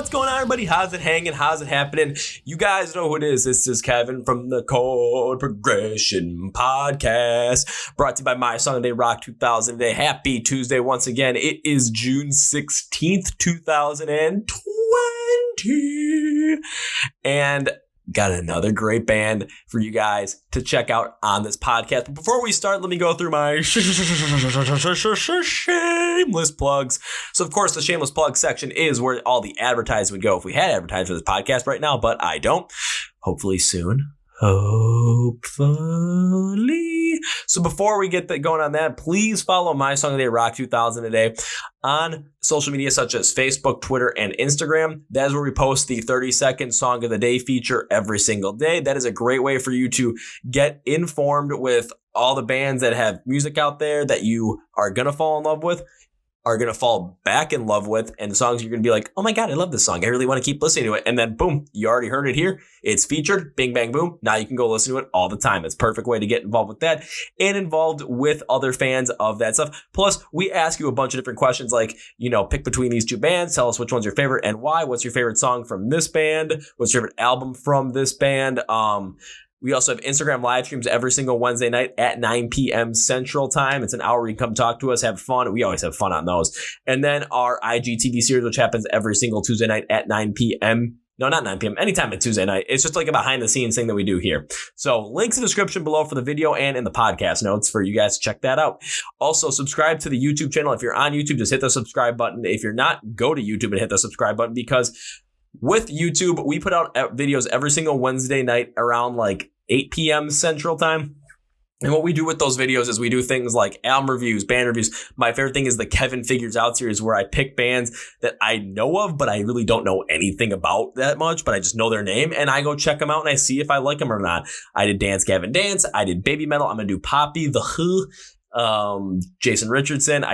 What's going on, everybody? How's it hanging? How's it happening? You guys know who it is. This is Kevin from the Chord Progression Podcast, brought to you by My Song of the Day, Rock 2000 Today. Happy Tuesday once again. It is June 16th, 2020. And got another great band for you guys to check out on this podcast. But before we start, let me go through my shameless plugs. So, of course, the shameless plug section is where all the advertising would go if we had advertised for this podcast right now, but I don't. Hopefully soon. Hopefully. So before we get going on that, please follow My Song of the Day, Rock 2000 Today on social media such as Facebook, Twitter, and Instagram. That is where we post the 30-second Song of the Day feature every single day. That is a great way for you to get informed with all the bands that have music out there that you are going to fall in love with, are going to fall back in love with, and songs you're going to be like, oh my God, I love this song. I really want to keep listening to it. And then boom, you already heard it here. It's featured, bing, bang, boom. Now you can go listen to it all the time. It's a perfect way to get involved with that and involved with other fans of that stuff. Plus, we ask you a bunch of different questions like, pick between these two bands. Tell us which one's your favorite and why. What's your favorite song from this band? What's your favorite album from this band? We also have Instagram live streams every single Wednesday night at 9 p.m. Central Time. It's an hour where you can come talk to us, have fun. We always have fun on those. And then our IGTV series, which happens every single Tuesday night at 9 p.m. No, not 9 p.m. Anytime at Tuesday night. It's just like a behind the scenes thing that we do here. So links in the description below for the video and in the podcast notes for you guys to check that out. Also, subscribe to the YouTube channel. If you're on YouTube, just hit the subscribe button. If you're not, go to YouTube and hit the subscribe button, because with YouTube, we put out videos every single Wednesday night around like 8 p.m. Central Time. And what we do with those videos is we do things like album reviews, band reviews. My favorite thing is the Kevin Figures Out series, where I pick bands that I know of, but I really don't know anything about that much, but I just know their name, and I go check them out and I see if I like them or not. I did Dance Gavin Dance. I did Baby Metal. I'm going to do Poppy, The Who, Jason Richardson.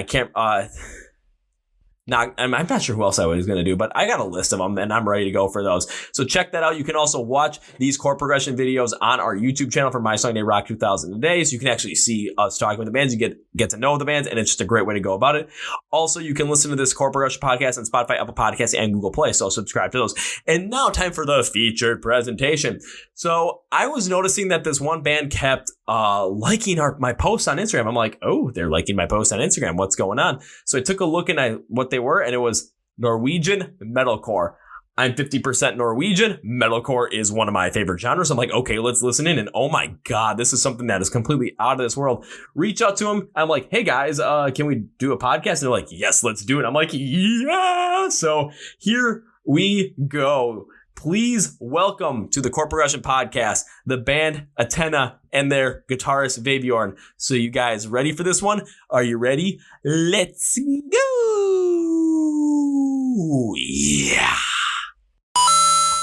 I'm not sure who else I was going to do, but I got a list of them and I'm ready to go for those. So check that out. You can also watch these chord progression videos on our YouTube channel for My Song Day Rock 2000 Today. So you can actually see us talking with the bands. You get to know the bands, and it's just a great way to go about it. Also, you can listen to this chord progression podcast on Spotify, Apple Podcasts, and Google Play. So subscribe to those. And now time for the featured presentation. So I was noticing that this one band kept liking my posts on Instagram. I'm like, oh, they're liking my posts on Instagram. What's going on? So I took a look at what they were, and it was Norwegian metalcore. I'm 50% Norwegian. Metalcore is one of my favorite genres. I'm like, okay, let's listen in. And oh my God, this is something that is completely out of this world. Reach out to them. I'm like, hey guys, can we do a podcast? And they're like, yes, let's do it. I'm like, yeah. So here we go. Please welcome to the Chord Progression Podcast, the band Atena and their guitarist Vebjorn. So you guys ready for this one? Are you ready? Let's go. Yeah.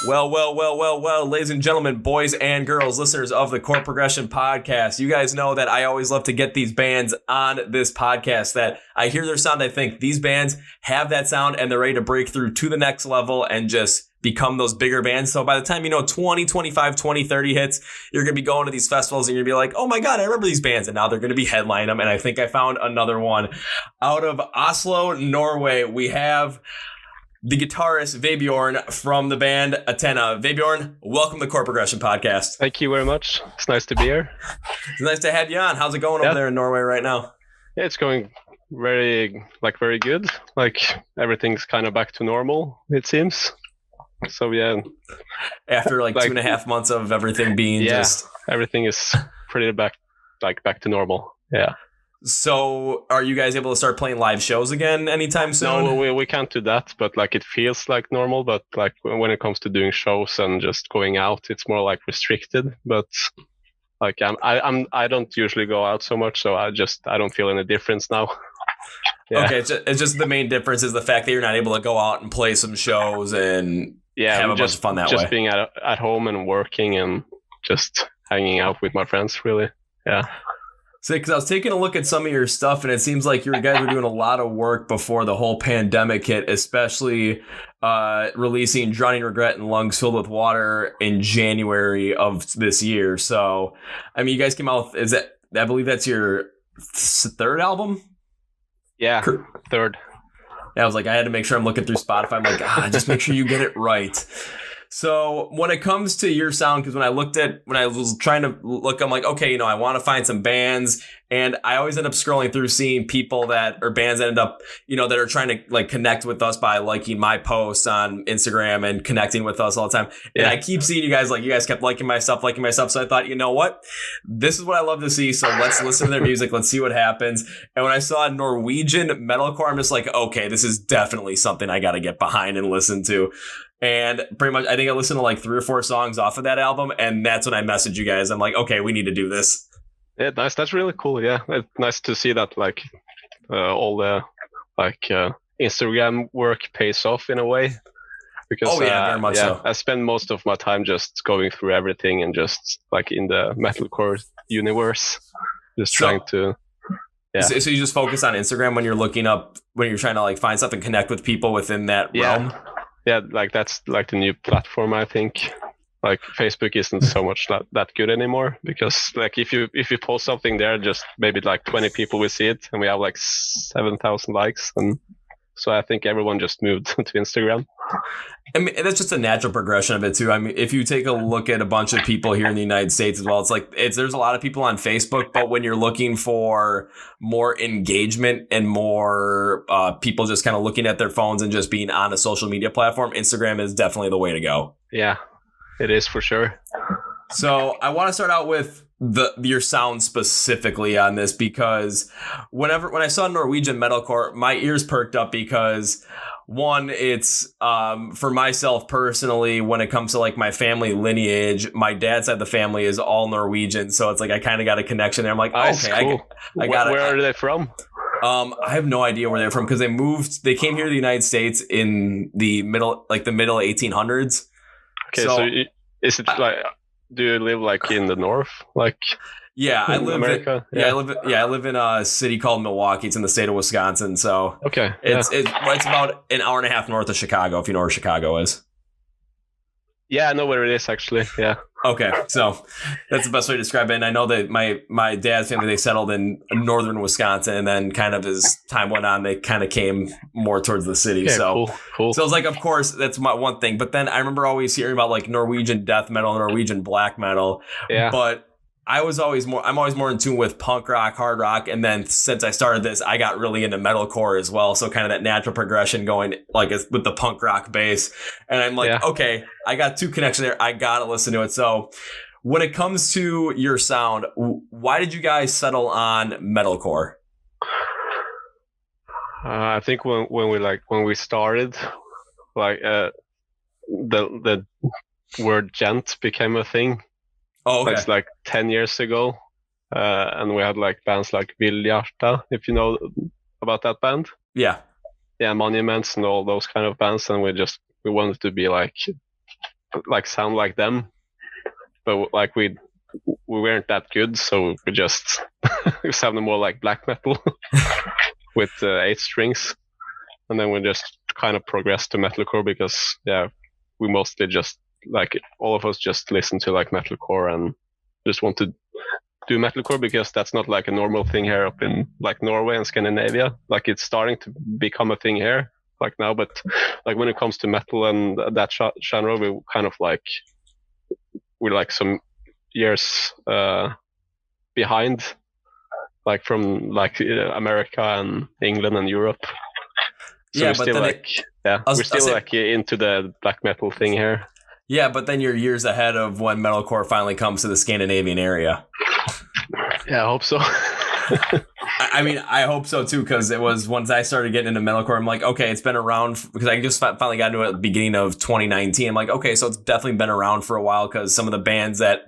Well, ladies and gentlemen, boys and girls, listeners of the Chord Progression Podcast, you guys know that I always love to get these bands on this podcast, that I hear their sound. I think these bands have that sound and they're ready to break through to the next level and just become those bigger bands. So by the time 20, 25, 20, 30 hits, you're going to be going to these festivals and you're going to be like, oh my God, I remember these bands. And now they're going to be headlining them. And I think I found another one. Out of Oslo, Norway, we have the guitarist Vebjorn from the band Atena. Vebjorn, welcome to the Chord Progression Podcast. Thank you very much. It's nice to be here. It's nice to have you on. How's it going over there in Norway right now? Yeah, it's going very good. Like everything's kind of back to normal, it seems. So yeah. After like 2.5 months of everything being everything is pretty back to normal. Yeah. So are you guys able to start playing live shows again anytime soon? No, we can't do that, but like it feels like normal, but like when it comes to doing shows and just going out, it's more like restricted. But like I don't usually go out so much, so I don't feel any difference now. Yeah. Okay, it's just the main difference is the fact that you're not able to go out and play some shows and have a bunch of fun that way. Just being at home and working and just hanging out with my friends, really. Yeah. So, because I was taking a look at some of your stuff, and it seems like you guys were doing a lot of work before the whole pandemic hit, especially releasing Drowning Regret and Lungs Filled with Water in January of this year. So, I mean, you guys came out with, I believe that's your third album? Yeah, third. I was like, I had to make sure I'm looking through Spotify. I'm like, just make sure you get it right. So when it comes to your sound, because when I was trying to look, I'm like, okay, I want to find some bands, and I always end up scrolling through seeing people or bands that end up, that are trying to like connect with us by liking my posts on Instagram and connecting with us all the time. And I keep seeing you guys kept liking my stuff. So I thought, you know what? This is what I love to see. So let's listen to their music. Let's see what happens. And when I saw Norwegian metalcore, I'm just like, okay, this is definitely something I got to get behind and listen to. And pretty much, I think I listened to like 3 or 4 songs off of that album, and that's when I messaged you guys. I'm like, okay, we need to do this. Yeah, nice. That's really cool. Yeah, it's nice to see that like all the Instagram work pays off in a way. Because very much so. I spend most of my time just going through everything and just like in the metalcore universe, just trying to. Yeah. So you just focus on Instagram when you're trying to like find stuff and connect with people within that realm. Yeah, like that's like the new platform, I think. Like Facebook isn't so much that good anymore, because like if you post something there, just maybe like 20 people will see it, and we have like 7,000 likes, and so I think everyone just moved to Instagram. I mean, that's just a natural progression of it too. I mean, if you take a look at a bunch of people here in the United States as well, there's a lot of people on Facebook, but when you're looking for more engagement and more people just kind of looking at their phones and just being on a social media platform, Instagram is definitely the way to go. Yeah, it is for sure. So I want to start out with your sound specifically on this, because when I saw Norwegian metalcore, my ears perked up because one, it's for myself personally, when it comes to like my family lineage, my dad's side of the family is all Norwegian, so it's like I kind of got a connection there. I'm like, nice, okay, cool. I got it. Where are they from? I have no idea where they're from, because they came here to the United States in the middle 1800s. Okay, so is it like, do you live like in the north, like? Yeah, I live America. I live in a city called Milwaukee. It's in the state of Wisconsin. So okay, it's about an hour and a half north of Chicago, if you know where Chicago is. Yeah, I know where it is actually. Yeah. Okay, so that's the best way to describe it. And I know that my dad's family, they settled in northern Wisconsin, and then kind of as time went on, they kind of came more towards the city. Okay, so cool. So it's like, of course, that's my one thing. But then I remember always hearing about like Norwegian death metal, Norwegian black metal. Yeah. But I'm always more in tune with punk rock, hard rock, and then since I started this, I got really into metalcore as well. So kind of that natural progression going like with the punk rock bass, and I'm like, okay, I got 2 connections there. I gotta listen to it. So when it comes to your sound, why did you guys settle on metalcore? I think when we started, like the word gent became a thing. Oh, okay. That's like 10 years ago, and we had like bands like Vebjorn, if you know about that band. Yeah, Monuments and all those kind of bands, and we wanted to be like sound like them, but like we weren't that good, so we just sounded more like black metal with 8 strings, and then we just kind of progressed to metalcore because we mostly just like all of us just listen to like metalcore and just want to do metalcore because that's not like a normal thing here up in like Norway and Scandinavia. Like it's starting to become a thing here like now, but like when it comes to metal and that genre, we kind of like we're like some years behind, like from like America and England and Europe. So we're still we're still like into the black metal thing here. Yeah, but then you're years ahead of when metalcore finally comes to the Scandinavian area. Yeah, I hope so. I mean, I hope so too, because it was once I started getting into metalcore, I'm like, okay, it's been around, because I just finally got into it at the beginning of 2019. I'm like, okay, so it's definitely been around for a while, because some of the bands I'm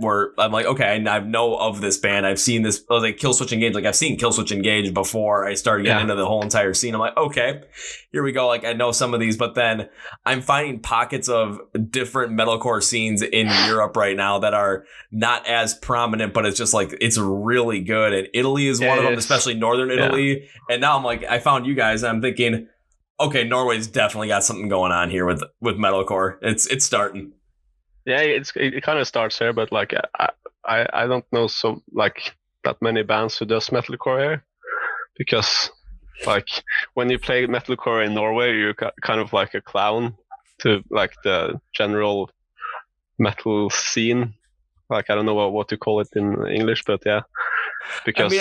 like, okay, I know of this band. I've seen this, I was like, Killswitch Engage. Like, I've seen Killswitch Engage before I started getting into the whole entire scene. I'm like, okay, here we go. Like, I know some of these, but then I'm finding pockets of different metalcore scenes in Europe right now that are not as prominent, but it's just like, it's really good. And Italy is one of them, especially northern Italy. Yeah. And now I'm like, I found you guys, and I'm thinking, okay, Norway's definitely got something going on here with metalcore. It's starting. Yeah, it kind of starts here, but like I don't know so like that many bands who does metalcore here, because Like when you play metalcore in Norway, you're kind of like a clown to like the general metal scene. Like I don't know what to call it in English, but yeah, because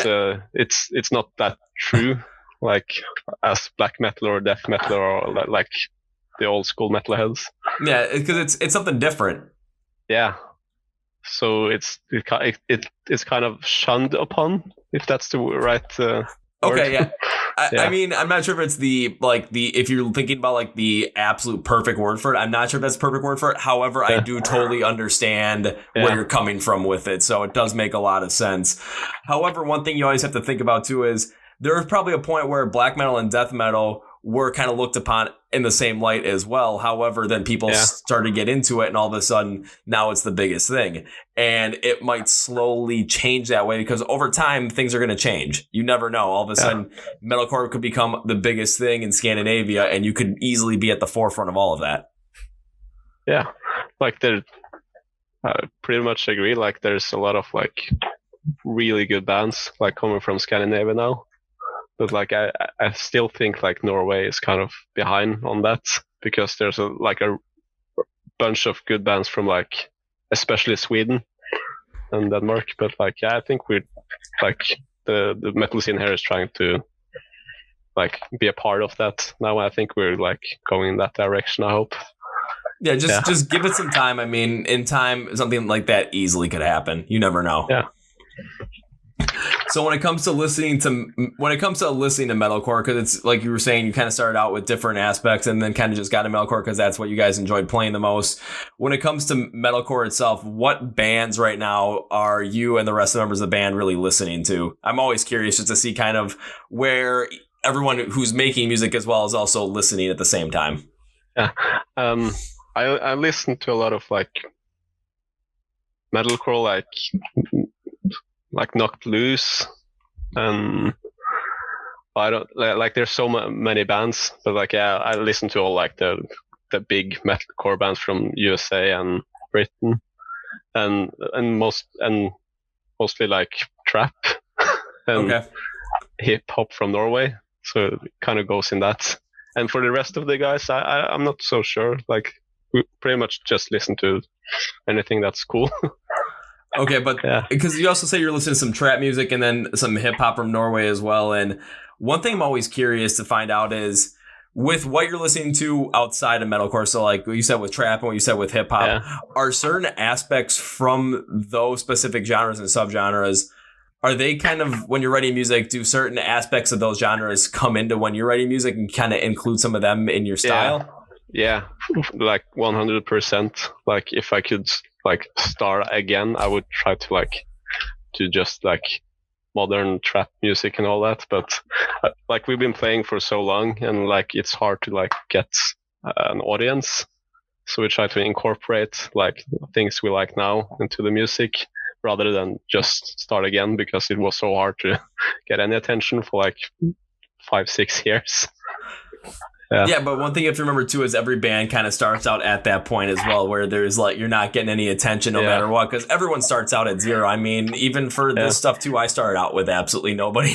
it's not that true. Like as black metal or death metal or like the old school metalheads. Yeah, because it's something different. Yeah. So it's kind of shunned upon, if that's the right word. Okay, yeah. I mean, I'm not sure if it's if you're thinking about like the absolute perfect word for it, I'm not sure if that's the perfect word for it. However, I do totally understand where you're coming from with it. So it does make a lot of sense. However, one thing you always have to think about too is there was probably a point where black metal and death metal were kind of looked upon in the same light as well. However, then people started to get into it and all of a sudden now it's the biggest thing. And it might slowly change that way because over time things are going to change. You never know. All of a sudden metalcore could become the biggest thing in Scandinavia and you could easily be at the forefront of all of that. Yeah. Like I pretty much agree. Like there's a lot of like really good bands like coming from Scandinavia now. But like I still think like Norway is kind of behind on that because there's a bunch of good bands from like especially Sweden and Denmark. But like I think we're like the metal scene here is trying to like be a part of that. Now I think we're like going in that direction, I hope. Yeah, just give it some time. I mean, in time something like that easily could happen. You never know. Yeah. So when it comes to listening to metalcore, because it's like you were saying, you kind of started out with different aspects and then kind of just got to metalcore because that's what you guys enjoyed playing the most. When it comes to metalcore itself, what bands right now are you and the rest of the members of the band really listening to? I'm always curious just to see kind of where everyone who's making music as well is also listening at the same time. Yeah, I listen to a lot of like metalcore, like Knocked Loose, and I don't like. There's so many bands, but like I listen to all like the big metalcore bands from USA and Britain, and mostly like trap and hip hop from Norway. So it kind of goes in that. And for the rest of the guys, I'm not so sure. Like we pretty much just listen to anything that's cool. Okay, but because you also say you're listening to some trap music and then some hip hop from Norway as well. And one thing I'm always curious to find out is with what you're listening to outside of metalcore. So like what you said with trap and what you said with hip hop, are certain aspects from those specific genres and subgenres, are they kind of, when you're writing music, do certain aspects of those genres come into when you're writing music and kind of include some of them in your style? Yeah, like 100%. Like if I could like start again, I would try to like to just like modern trap music and all that. But like we've been playing for so long, and like it's hard to like get an audience. So we try to incorporate like things we like now into the music, rather than just start again because it was so hard to get any attention for like 5-6 years. Yeah, but one thing you have to remember too is every band kind of starts out at that point as well, where there's like you're not getting any attention no matter what, because everyone starts out at zero. I mean, even for this stuff too, I started out with absolutely nobody.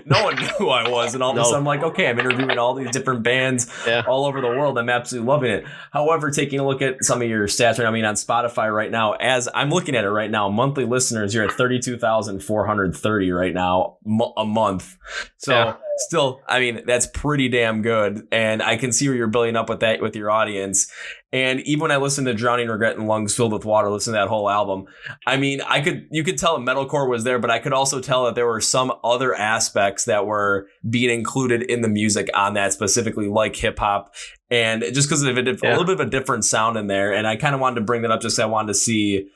No one knew who I was, and all of a sudden I'm like, okay, I'm interviewing all these different bands all over the world. I'm absolutely loving it. However, taking a look at some of your stats right now, I mean, on Spotify right now, as I'm looking at it right now, monthly listeners, you're at 32,430 right now a month. So still, I mean, that's pretty damn good. And I can see where you're building up with that with your audience. And even when I listened to Drowning Regret and Lungs Filled with Water, listen to that whole album, I mean, you could tell metalcore was there, but I could also tell that there were some other aspects that were being included in the music on that, specifically like hip hop. And just because of a little bit of a different sound in there. And I kind of wanted to bring that up just because I wanted to see,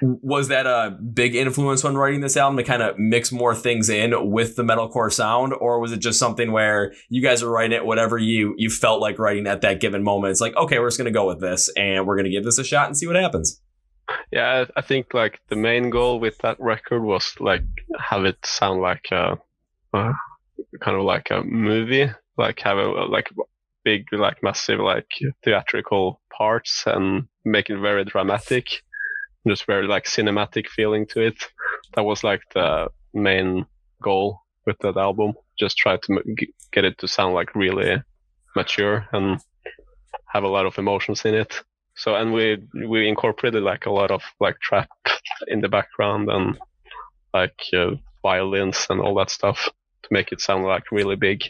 was that a big influence when writing this album to kind of mix more things in with the metalcore sound? Or was it just something where you guys are writing it whatever you felt like writing at that given moment? It's like, okay, we're just going to go with this and we're going to give this a shot and see what happens. Yeah, I think like the main goal with that record was like have it sound like a kind of like a movie, like have a like big, like massive, like theatrical parts and make it very dramatic. Just very like cinematic feeling to it. That was like the main goal. with that album. Just try to get it to sound like really mature and have a lot of emotions in it. So, and we incorporated like a lot of like trap in the background and like violins and all that stuff to make it sound like really big.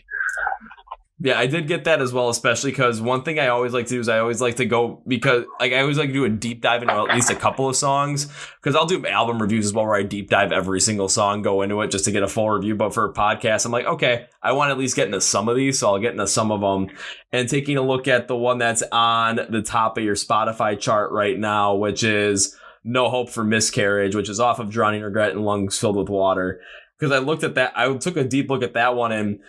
Yeah, I did get that as well, especially because one thing I always like to do is I always like to go, because like I always like to do a deep dive into at least a couple of songs, because I'll do album reviews as well where I deep dive every single song, go into it just to get a full review. But for a podcast, I'm like, okay, I want to at least get into some of these, so I'll get into some of them. And taking a look at the one that's on the top of your Spotify chart right now, which is No Hope for Miscarriage, which is off of Drowning Regret and Lungs Filled with Water. Because I looked at that, I took a deep look at that one, and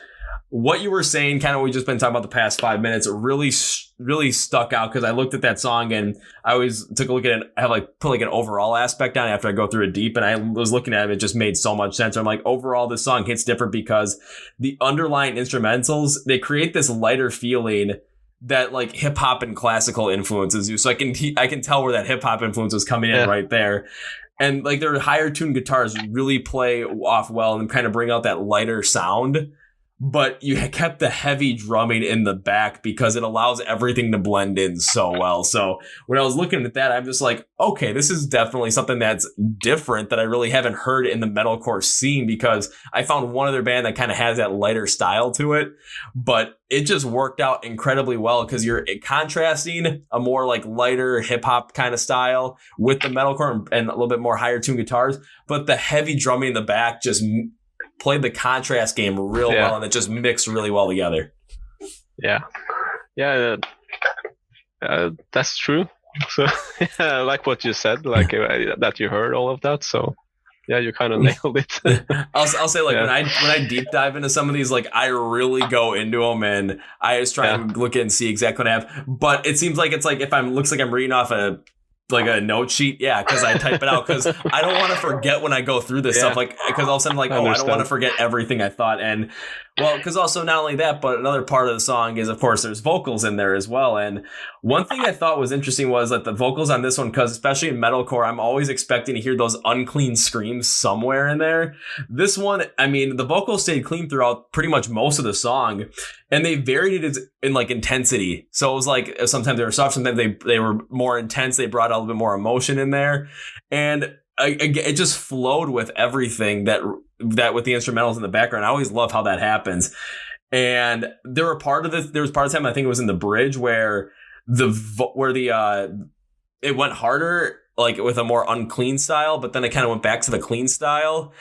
what you were saying, kind of what we've just been talking about the past 5 minutes, really stuck out, because I looked at that song and I always took a look at it. I have like put like an overall aspect on it after I go through it deep, and I was looking at it. It just made so much sense. I'm like, overall, this song hits different because the underlying instrumentals, they create this lighter feeling that like hip hop and classical influences you. So I can tell where that hip hop influence is coming in right there. And like their higher tuned guitars really play off well and kind of bring out that lighter sound. But you kept the heavy drumming in the back because it allows everything to blend in so well. So when I was looking at that, I'm just like, okay, this is definitely something that's different that I really haven't heard in the metalcore scene, because I found one other band that kind of has that lighter style to it. But it just worked out incredibly well because you're contrasting a more like lighter hip hop kind of style with the metalcore and a little bit more higher tuned guitars. But the heavy drumming in the back just played the contrast game real well, and it just mixed really well together. That's true. So I like what you said, like that you heard all of that. So yeah, you kind of nailed it. I'll say like when I deep dive into some of these, like I really go into them and I just try and look at and see exactly what I have. But it seems like it's like if looks like I'm reading off a note sheet, because I type it out because I don't want to forget when I go through this stuff, like because all of a sudden like I don't want to forget everything I thought. And well, because also not only that, but another part of the song is, of course, there's vocals in there as well. And one thing I thought was interesting was that the vocals on this one, because especially in metalcore, I'm always expecting to hear those unclean screams somewhere in there. This one, I mean, the vocals stayed clean throughout pretty much most of the song, and they varied it in like intensity. So it was like sometimes they were soft, sometimes they were more intense. They brought a little bit more emotion in there, and it just flowed with everything that with the instrumentals in the background. I always love how that happens. And there was part of the time, I think it was in the bridge where it went harder, like with a more unclean style, but then it kind of went back to the clean style.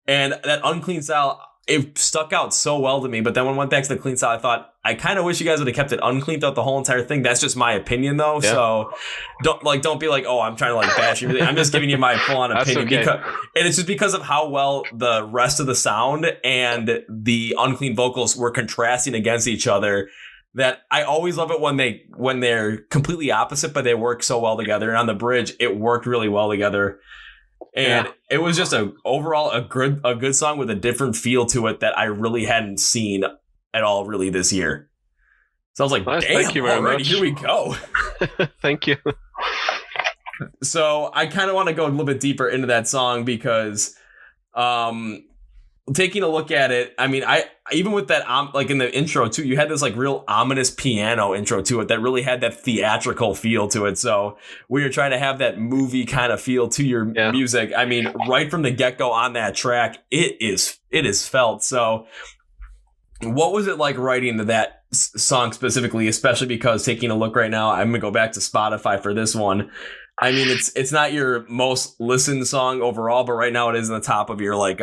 And that unclean style, it stuck out so well to me. But then when it went back to the clean style, I thought, I kind of wish you guys would have kept it unclean throughout the whole entire thing. That's just my opinion, though. Yeah. So don't be like, oh, I'm trying to like bash you. I'm just giving you my full on opinion. Okay. And it's just because of how well the rest of the sound and the unclean vocals were contrasting against each other, that I always love it when they're completely opposite, but they work so well together. And on the bridge, it worked really well together. And it was just overall a good song with a different feel to it that I really hadn't seen at all really this year. So I was like, damn, thank you very much. Here we go. Thank you. So I kind of want to go a little bit deeper into that song because taking a look at it, I mean, I even with that like in the intro too, you had this like real ominous piano intro to it that really had that theatrical feel to it. So we were trying to have that movie kind of feel to your music. I mean, right from the get-go on that track, it is felt. So what was it like writing that song specifically, especially because taking a look right now, I'm gonna go back to Spotify for this one. I mean, it's not your most listened song overall, but right now it is in the top of your like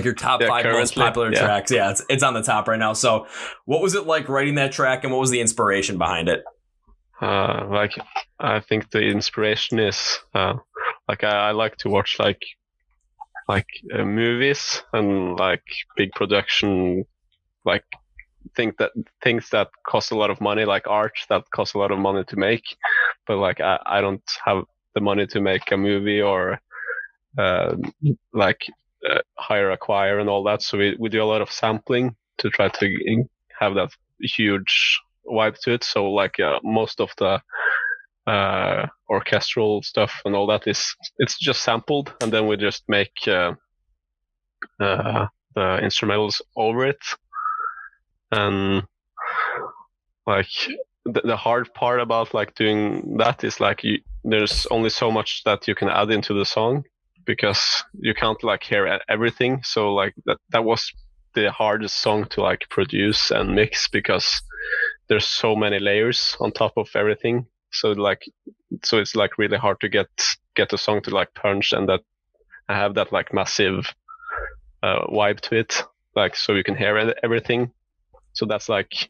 your top 5 most popular tracks. Yeah, it's on the top right now. So what was it like writing that track, and what was the inspiration behind it? Like I think the inspiration is like I like to watch like movies and like big production, like things that cost a lot of money, like art that costs a lot of money to make, but like I don't have the money to make a movie or hire a choir and all that. So we do a lot of sampling to try to have that huge vibe to it. So like most of the orchestral stuff and all that it's just sampled, and then we just make the instrumentals over it. And like the hard part about like doing that is like there's only so much that you can add into the song, because you can't like hear everything. So like that was the hardest song to like produce and mix, because there's so many layers on top of everything. So it's like really hard to get the song to like punch, and that I have that like massive vibe to it, like so you can hear everything. So that's like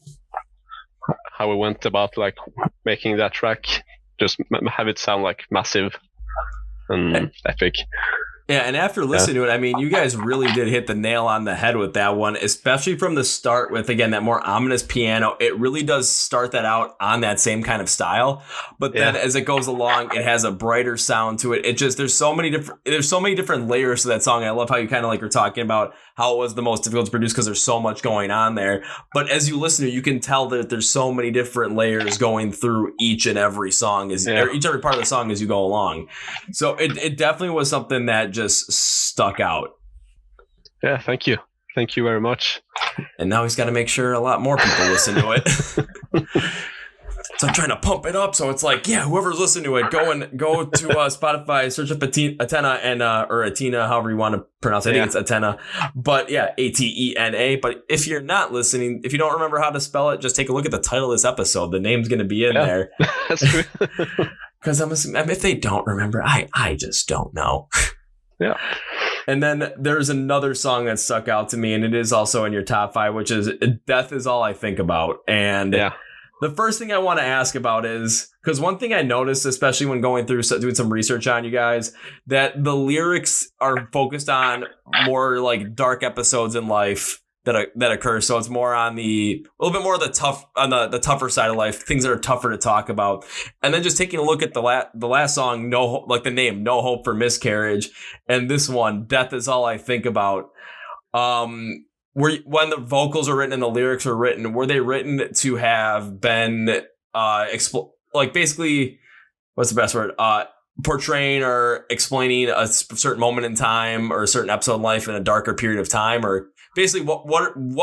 how we went about like making that track, just have it sound like massive and epic. Yeah, and after listening to it, I mean, you guys really did hit the nail on the head with that one, especially from the start with, again, that more ominous piano. It really does start that out on that same kind of style. But then as it goes along, it has a brighter sound to it. It just, there's so many different layers to that song. I love how you kind of like were talking about how it was the most difficult to produce because there's so much going on there. But as you listen to it, you can tell that there's so many different layers going through each and every song, or each and every part of the song as you go along. So it definitely was something that just stuck out. Yeah, thank you very much. And now he's got to make sure a lot more people listen to it. So I'm trying to pump it up, so it's like, yeah, whoever's listening to it, go to Spotify, search up Atena and or Atena, however you want to pronounce it. I think it's Atena, but yeah, Atena. But if you're not listening, if you don't remember how to spell it, just take a look at the title of this episode. The name's going to be in there. That's true. Because I'm assuming, if they don't remember, I just don't know. Yeah. And then there's another song that stuck out to me, and it is also in your top 5, which is "Death Is All I Think About." And the first thing I want to ask about is, because one thing I noticed, especially when going through doing some research on you guys, that the lyrics are focused on more like dark episodes in life that occur. So it's more on a little bit more of the tougher side of life, things that are tougher to talk about. And then just taking a look at the last song, the name, "No Hope for Miscarriage," and this one, "Death Is All I Think About." When the vocals are written and the lyrics are written, were they written to have been basically, what's the best word? Portraying or explaining a certain moment in time or a certain episode in life in a darker period of time, or basically what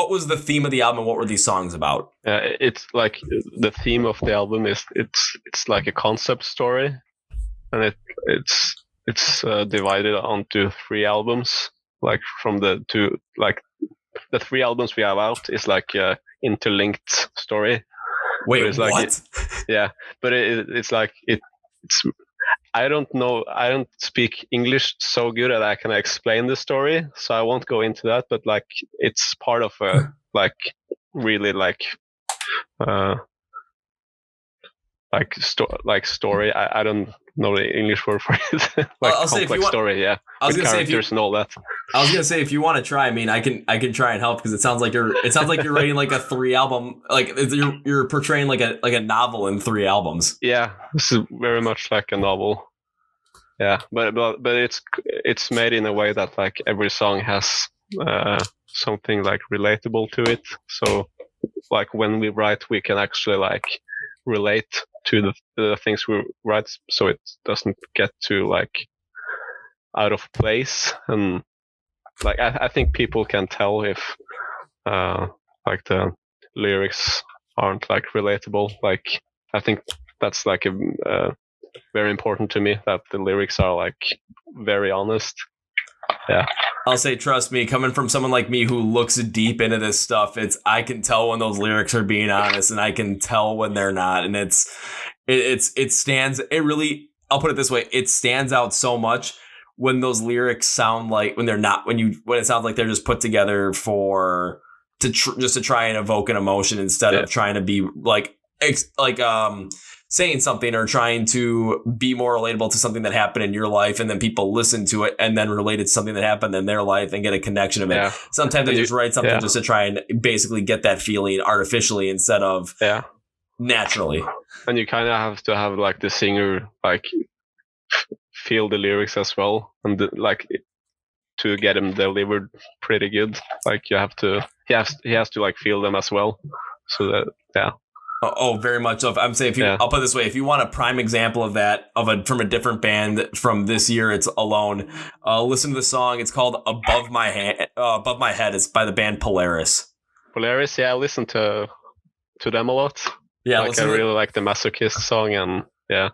was the theme of the album? What were these songs about? It's like the theme of the album is it's like a concept story, and it's divided onto 3 albums. Like from the 3 albums we have out is like a interlinked story. Wait, it's like what? But it's like it's. I don't know. I don't speak English so good that I can explain the story, so I won't go into that. But like, it's part of a really story. I don't know the English word for it. I'll say complex story. Yeah, with characters and all that. I was gonna say, if you want to try, I mean, I can try and help, because it sounds like you're writing like a 3 album, like you're portraying like a novel in 3 albums. Yeah, this is very much like a novel. Yeah, but it's made in a way that like every song has something like relatable to it. So like when we write, we can actually like relate to the things we write, so it doesn't get too like out of place. And like I think people can tell if like the lyrics aren't like relatable. Like I think that's like a very important to me, that the lyrics are like very honest. Yeah. I'll say, trust me, coming from someone like me who looks deep into this stuff, I can tell when those lyrics are being honest, and I can tell when they're not. And I'll put it this way, it stands out so much when those lyrics sound like, when it sounds like they're just put together to try and evoke an emotion, instead of trying to be saying something or trying to be more relatable to something that happened in your life, and then people listen to it and then relate it to something that happened in their life and get a connection of it. Yeah. Sometimes they just write something just to try and basically get that feeling artificially instead of naturally. And you kind of have to have like the singer like feel the lyrics as well, and to get them delivered pretty good. Like he has to like feel them as well. So that Oh, very much so. I'm saying, I'll put it this way: if you want a prime example of that, from a different band from this year, it's Alone. Listen to the song. It's called "Above My Above My Head. It's by the band Polaris. Polaris, yeah, I listen to them a lot. Yeah, like I really like the Masochist song, and yeah.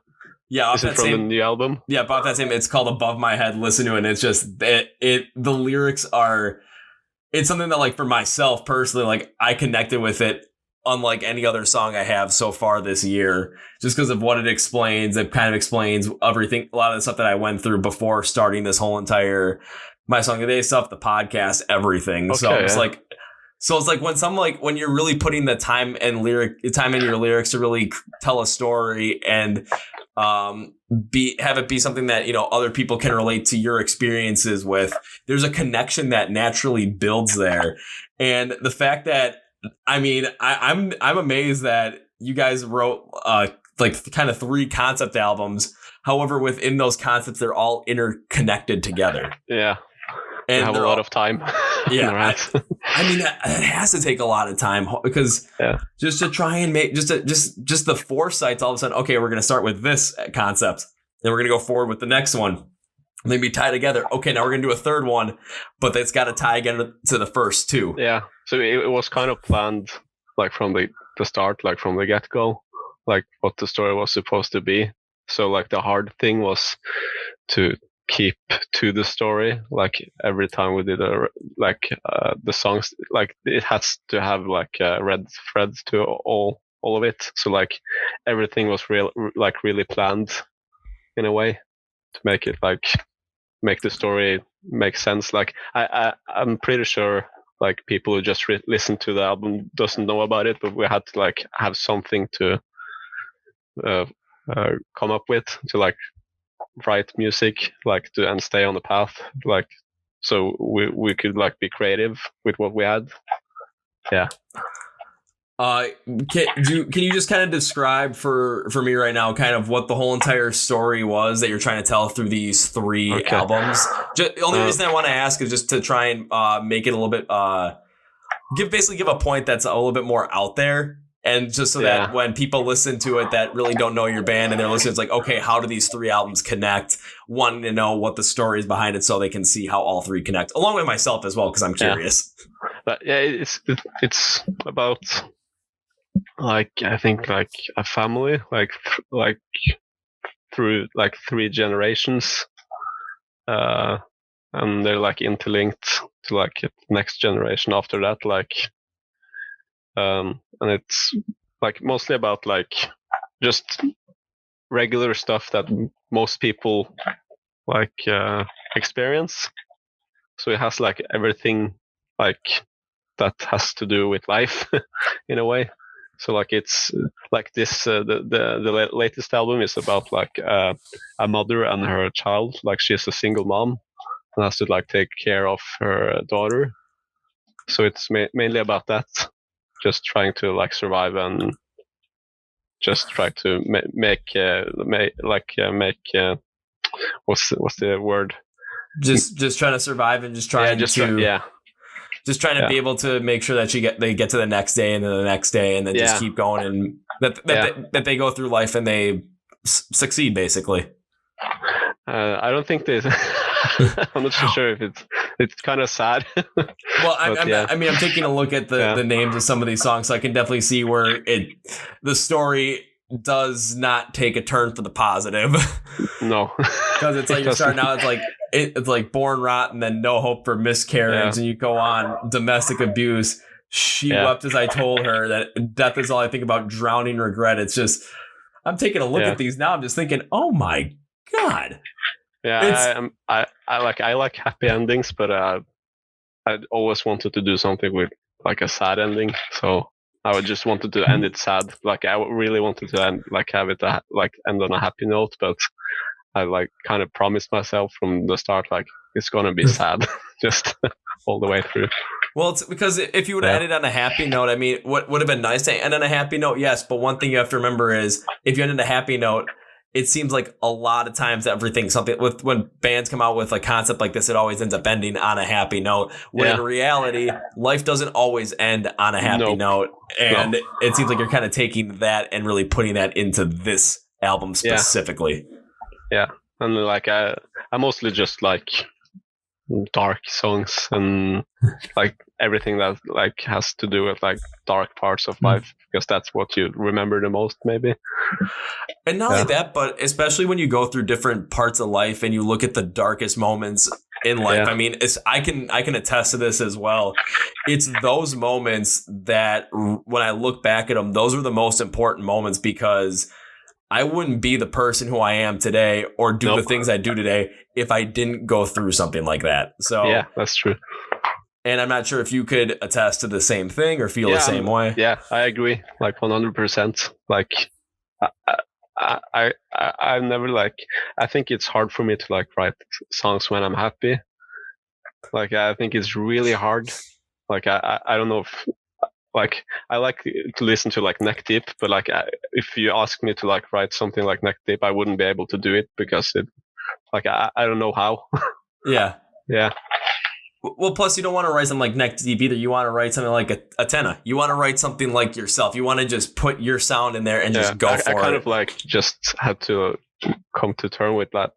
Yeah, is it from the new album? Yeah, off that same. It's called Above My Head. Listen to it. And it's just the lyrics are. It's something that, like, for myself personally, like, I connected with it unlike any other song I have so far this year, just because of what it explains. It kind of explains everything, a lot of the stuff that I went through before starting this whole entire My Song of the Day stuff, the podcast, everything. Okay, so it's like. So it's like when you're really putting the time in your lyrics to really tell a story and have it be something that, you know, other people can relate to your experiences with. There's a connection that naturally builds there, and the fact that I'm amazed that you guys wrote like kind of 3 concept albums. However, within those concepts, they're all interconnected together. Yeah. And have a lot of time. Yeah, it has to take a lot of time because just to try and make just the foresight. All of a sudden, okay, we're going to start with this concept, then we're going to go forward with the next one, and then be tied together. Okay, now we're going to do a third one, but it's got to tie again to the first 2. Yeah, so it was kind of planned, like from the start, like from the get go, like what the story was supposed to be. So like the hard thing was to keep to the story. Like every time we did the songs, like it has to have like red threads to all of it. So like everything was really planned in a way to make it make the story make sense. Like I'm pretty sure like people who just listen to the album doesn't know about it, but we had to like have something to come up with to like write music and stay on the path, like so we could like be creative with what we had. Yeah. Can you just kind of describe for me right now kind of what the whole entire story was that you're trying to tell through these 3 albums? The only reason I want to ask is just to try and make it a little bit give a point that's a little bit more out there. And just so that when people listen to it that really don't know your band and they're listening, it's like, okay, how do these 3 albums connect? Wanting to know what the story is behind it so they can see how all 3 connect, along with myself as well, because I'm curious. But it's about like I think like a family, like through like 3 generations, and they're like interlinked to like the next generation after that, like. And it's like mostly about like just regular stuff that most people like experience. So it has like everything like that has to do with life in a way. So like it's like this the latest album is about like a mother and her child. Like she's a single mom and has to like take care of her daughter. So it's mainly about that. Just trying to like survive and just try to make what's the word? Just trying to survive and just trying to be able to make sure that they get to the next day and then the next day and then just keep going and that they go through life and they succeed basically. I don't think they. I'm not so sure if it's kind of sad. Well, I'm taking a look at the names of some of these songs, so I can definitely see where the story does not take a turn for the positive. No, because it's like you're starting out. It's like Born Rotten, then No Hope for Miscarriage, and you go on domestic abuse. She wept as I told her that death is all I think about. Drowning regret. It's just I'm taking a look at these now. I'm just thinking, oh my God. Yeah, I like happy endings, but I always wanted to do something with like a sad ending. So I just wanted to end it sad. Like I really wanted to end on a happy note, but I like kind of promised myself from the start like it's gonna be sad, just all the way through. Well, it's because if you would have ended on a happy note, I mean, what would have been nice to end on a happy note, yes. But one thing you have to remember is if you end on a happy note, it seems like a lot of times when bands come out with a concept like this, it always ends up ending on a happy note. When in reality, life doesn't always end on a happy note. And it seems like you're kind of taking that and really putting that into this album specifically. Yeah. And like I mostly just like dark songs and like everything that like has to do with like dark parts of life, because that's what you remember the most, maybe. And not only that, but especially when you go through different parts of life and you look at the darkest moments in life. I mean, I can attest to this as well. It's those moments that when I look back at them, those are the most important moments, because I wouldn't be the person who I am today or do the things I do today if I didn't go through something like that. So yeah, that's true. And I'm not sure if you could attest to the same thing or feel the same way. Yeah, I agree, like 100%. Like I never like, I think it's hard for me to like write songs when I'm happy. Like I think it's really hard. Like I don't know if, like I like to listen to like Neck Deep, but like if you ask me to like write something like Neck Deep, I wouldn't be able to do it, because it, like I don't know how. Yeah. Yeah. Well, plus you don't want to write something like Neck Deep either. You want to write something like Atena. You want to write something like yourself. You want to just put your sound in there and just go for it. I kind of like just had to come to terms with that.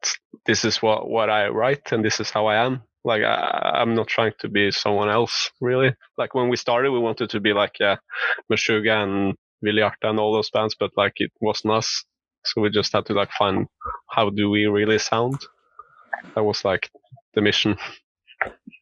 This is what I write, and this is how I am. Like I'm not trying to be someone else, really. Like when we started, we wanted to be like Meshuggah and Viliarta and all those bands, but like it wasn't us. So we just had to like find, how do we really sound? That was like the mission.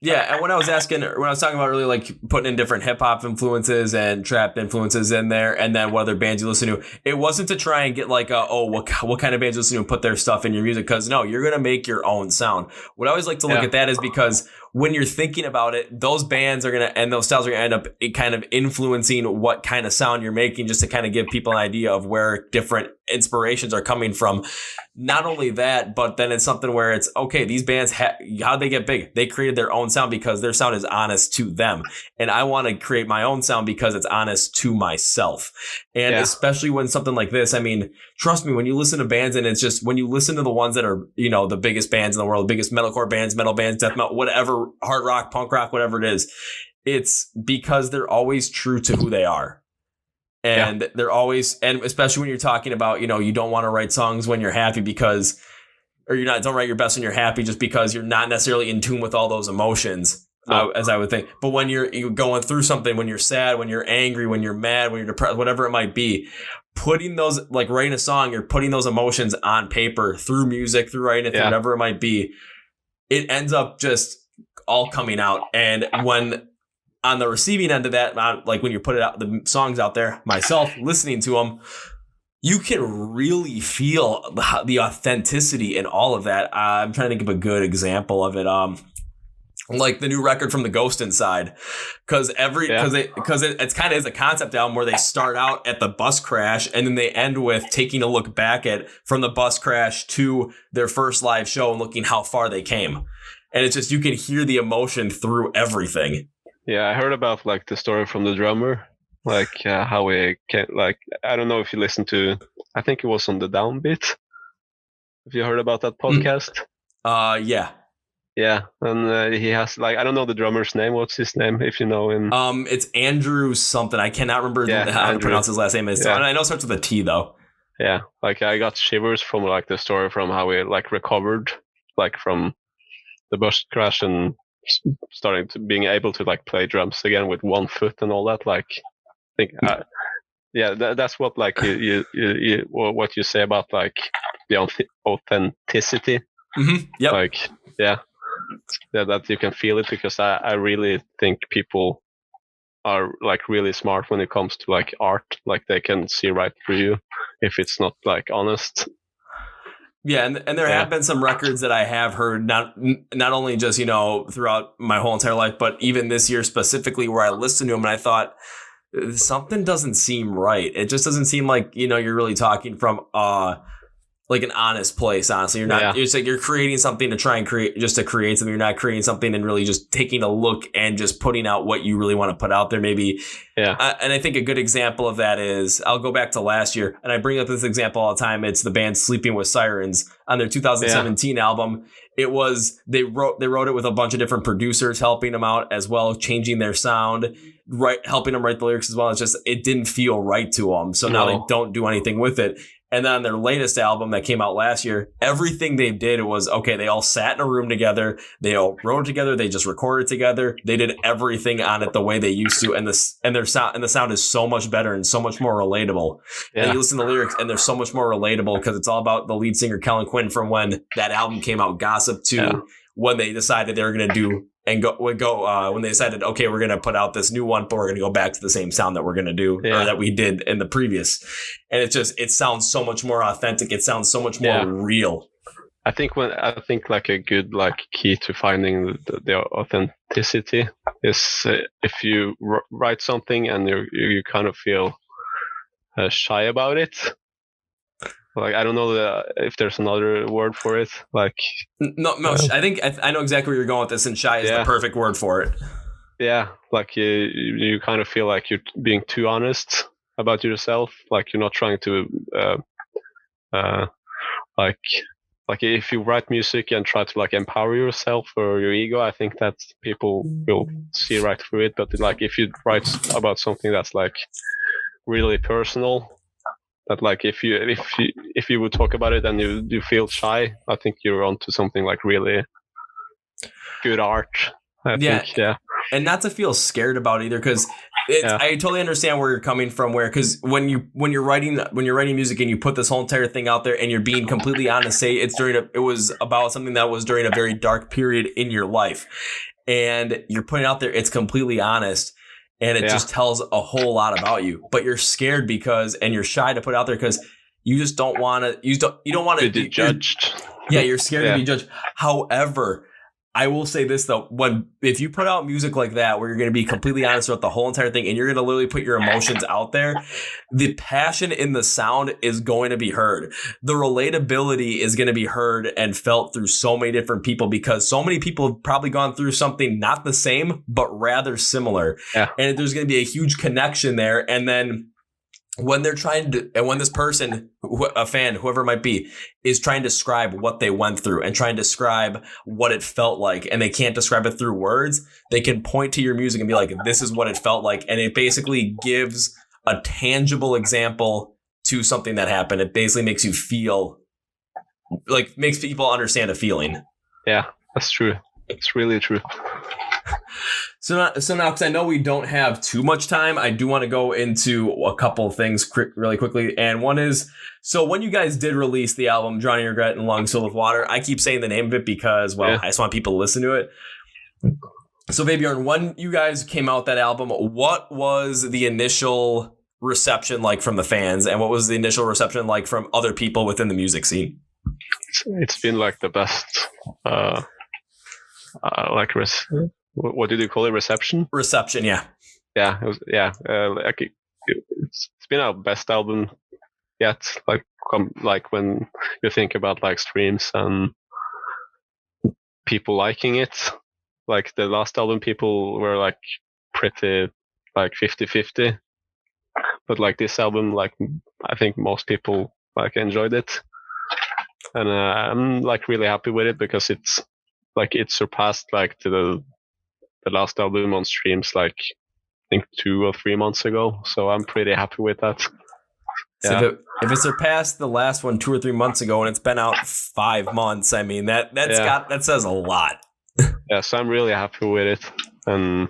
Yeah, and when I was talking about earlier, like putting in different hip hop influences and trap influences in there, and then what other bands you listen to, it wasn't to try and get like what kind of bands you listen to and put their stuff in your music, because no, you're gonna make your own sound. What I always like to look at that is because when you're thinking about it, those bands are gonna, and those styles are gonna end up kind of influencing what kind of sound you're making, just to kind of give people an idea of where different inspirations are coming from. Not only that, but then it's something where it's okay, these bands, how'd they get big? They created their own sound because their sound is honest to them. And I want to create my own sound because it's honest to myself. And especially when something like this, I mean, trust me, when you listen to bands, and it's just, when you listen to the ones that are, you know, the biggest bands in the world, the biggest metalcore bands, metal bands, death metal, whatever, hard rock, punk rock, whatever it is, it's because they're always true to who they are. And they're always, and especially when you're talking about, you know, you don't want to write songs when you're happy because, or don't write your best when you're happy, just because you're not necessarily in tune with all those emotions, as I would think. But when you're going through something, when you're sad, when you're angry, when you're mad, when you're depressed, whatever it might be, putting those, like writing a song, you're putting those emotions on paper through music, through writing it, through whatever it might be. It ends up just all coming out. And when, on the receiving end of that, like when you put it out, the songs out there, myself listening to them, you can really feel the authenticity in all of that. I'm trying to think of a good example of it. Like the new record from the Ghost Inside, because it's kind of is a concept album where they start out at the bus crash and then they end with taking a look back at from the bus crash to their first live show and looking how far they came. And it's just, you can hear the emotion through everything. Yeah, I heard about like the story from the drummer, like how he can, like, I don't know if you listened to, I think it was on the Downbeat. Have you heard about that podcast? Yeah. Yeah, and he has, like, I don't know the drummer's name. What's his name, if you know him? It's Andrew something. I cannot remember how to pronounce his last name. And I know it starts with a T though. Yeah, like I got shivers from like the story from how he like recovered, like from the bus crash and starting to being able to like play drums again with one foot and all that. Like, I think, that's what like you what you say about like the authenticity. Mm-hmm. Yep. Like, that you can feel it, because I really think people are like really smart when it comes to like art. Like they can see right through you if it's not like honest. Yeah, and there have been some records that I have heard, not only just, you know, throughout my whole entire life, but even this year specifically, where I listened to them and I thought, something doesn't seem right. It just doesn't seem like, you know, you're really talking from like an honest place. Honestly, you're not. It's like you're creating something to try and create something. You're not creating something and really just taking a look and just putting out what you really want to put out there. Maybe. Yeah. And I think a good example of that is, I'll go back to last year, and I bring up this example all the time. It's the band Sleeping with Sirens on their 2017 album. It was, they wrote it with a bunch of different producers helping them out as well, changing their sound. helping them write the lyrics as well. It's just, it didn't feel right to them. So now they don't do anything with it. And then on their latest album that came out last year, everything they did was, okay, they all sat in a room together. They all wrote together. They just recorded together. They did everything on it the way they used to. And the sound is so much better and so much more relatable. Yeah. And you listen to the lyrics and they're so much more relatable because it's all about the lead singer, Kellen Quinn, from when that album came out, Gossip, to when they decided they were going to do and when they decided, okay, we're going to put out this new one, but we're going to go back to the same sound that we're going to do or that we did in the previous. And it sounds so much more authentic. It sounds so much more real. I think like a good like key to finding the authenticity is if you write something and you kind of feel shy about it. Like, I don't know if there's another word for it. Like, no. I think I know exactly where you're going with this, and shy is the perfect word for it. Yeah, like you kind of feel like you're being too honest about yourself. Like you're not trying to, like if you write music and try to like empower yourself or your ego, I think that people will see right through it. But like if you write about something that's like really personal. That like if you would talk about it and you feel shy, I think you're onto something like really good art. I think. And not to feel scared about it either, because I totally understand where you're coming from. Because when you're writing music and you put this whole entire thing out there and you're being completely honest, say it was about something that was during a very dark period in your life, and you're putting it out there, it's completely honest. And it just tells a whole lot about you, but you're scared and you're shy to put it out there because you just don't want to. You don't want to be judged. You're scared to be judged. However, I will say this though: if you put out music like that, where you're going to be completely honest about the whole entire thing, and you're going to literally put your emotions out there, the passion in the sound is going to be heard. The relatability is going to be heard and felt through so many different people because so many people have probably gone through something not the same, but rather similar. Yeah. And there's going to be a huge connection there. And then when they're when this person, a fan, whoever it might be, is trying to describe what they went through and trying to describe what it felt like, and they can't describe it through words, they can point to your music and be like, this is what it felt like. And it basically gives a tangible example to something that happened. It basically makes you feel like, makes people understand a feeling. Yeah, that's true. It's really true. So now, because I know we don't have too much time, I do want to go into a couple of things really quickly. And one is, so when you guys did release the album, Drowning Regret and Lungs Filled with Water, I keep saying the name of it because, I just want people to listen to it. So Vebjorn, when you guys came out with that album, what was the initial reception like from the fans? And what was the initial reception like from other people within the music scene? It's been like the best, what did you call it? Reception? Reception, yeah. Yeah, it was, it's been our best album yet. Like when you think about like streams and people liking it. Like the last album, people were like pretty like 50-50. But like this album, like I think most people like enjoyed it. And I'm like really happy with it because it's like it surpassed like the last album on streams like I think 2 or 3 months ago. So I'm pretty happy with that. So if it surpassed the last one 2 or 3 months ago and it's been out 5 months, I mean that says a lot. Yeah, so I'm really happy with it. And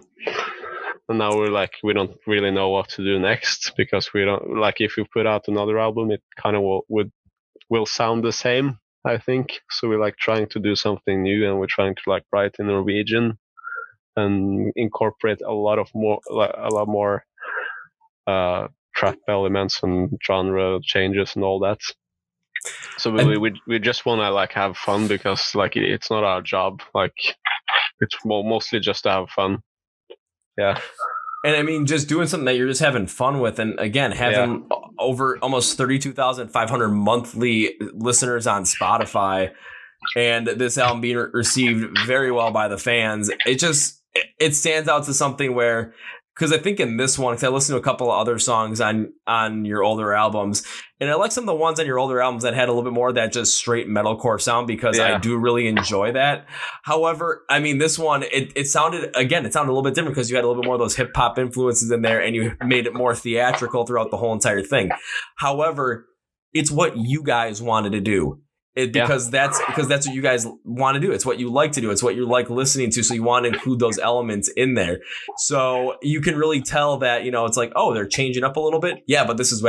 now we're like we don't really know what to do next because we don't like if we put out another album it kind of will sound the same, I think. So we're like trying to do something new and we're trying to like write in Norwegian and incorporate a lot more trap elements and genre changes and all that. So we just want to like have fun because like it's not our job. Like it's mostly just to have fun. Yeah. And I mean, just doing something that you're just having fun with. And again, having over almost 32,500 monthly listeners on Spotify and this album being received very well by the fans, it stands out to something where, because I think in this one, because I listened to a couple of other songs on your older albums, And I like some of the ones on your older albums that had a little bit more of that just straight metalcore sound, because Yeah. I do really enjoy that. However, I mean, this one, it sounded a little bit different because you had a little bit more of those hip hop influences in there and you made it more theatrical throughout the whole entire thing. However, it's what you guys wanted to do. Because that's what you guys want to do. It's what you like to do. It's what you like listening to. So you want to include those elements in there. So you can really tell that, you know, it's like, oh, they're changing up a little bit. Yeah, but this is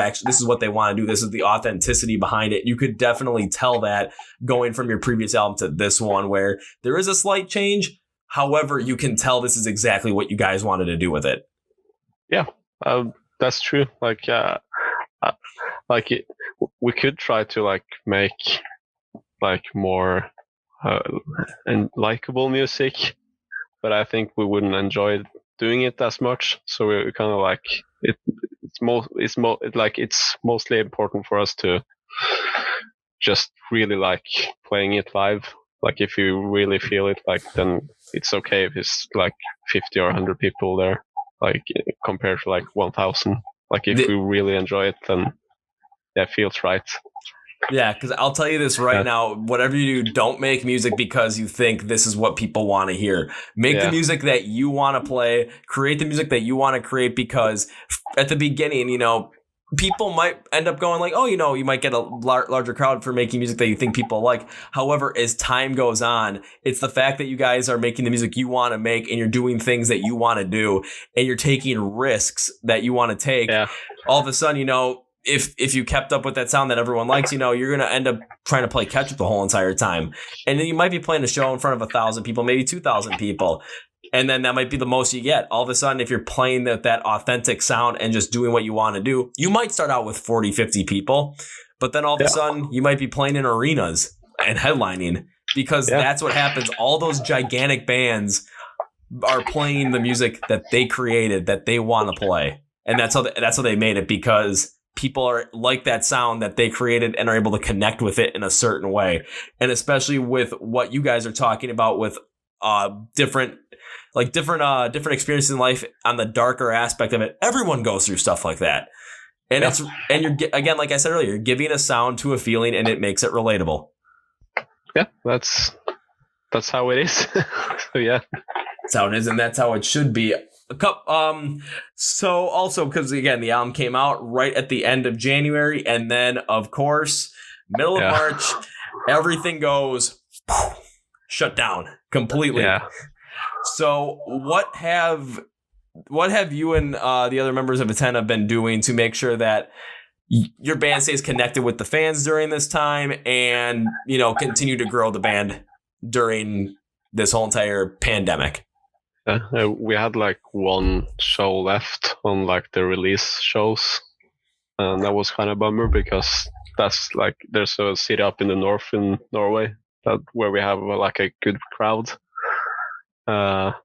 what they want to do. This is the authenticity behind it. You could definitely tell that going from your previous album to this one, where there is a slight change. However, you can tell this is exactly what you guys wanted to do with it. Yeah, that's true. We could try to make more and likable music, but I think we wouldn't enjoy doing it as much. So we kind of it's mostly important for us to just really like playing it live. Like if you really feel it, then it's okay if it's 50 or 100 people there, compared to 1,000. If we really enjoy it, then it feels right. Yeah, because I'll tell you this right now, whatever you do, don't make music because you think this is what people want to hear. Make the music that you want to play, create the music that you want to create, because at the beginning, you know, people might end up going oh, you know, you might get a larger crowd for making music that you think people like. However, as time goes on, it's the fact that you guys are making the music you want to make and you're doing things that you want to do and you're taking risks that you want to take. Yeah. All of a sudden, you know, if you kept up with that sound that everyone likes, you know, you're going to end up trying to play catch up the whole entire time. And then you might be playing a show in front of 1,000 people, maybe 2,000 people. And then that might be the most you get. All of a sudden, if you're playing that authentic sound and just doing what you want to do, you might start out with 40, 50 people. But then all of a sudden, you might be playing in arenas and headlining, because that's what happens. All those gigantic bands are playing the music that they created, that they want to play. And that's how they made it, because people are like that sound that they created and are able to connect with it in a certain way. And especially with what you guys are talking about with different experiences in life on the darker aspect of it. Everyone goes through stuff like that. And you're, again, like I said earlier, you're giving a sound to a feeling and it makes it relatable. Yeah, that's how it is. So yeah. That's how it is, and that's how it should be. So also, because again, the album came out right at the end of January, and then of course, middle of March, everything goes shut down completely. Yeah. So what have you and the other members of Atena been doing to make sure that your band stays connected with the fans during this time, and, you know, continue to grow the band during this whole entire pandemic? We had one show left on the release shows, and that was kind of a bummer, because that's there's a city up in the north in Norway where we have a good crowd that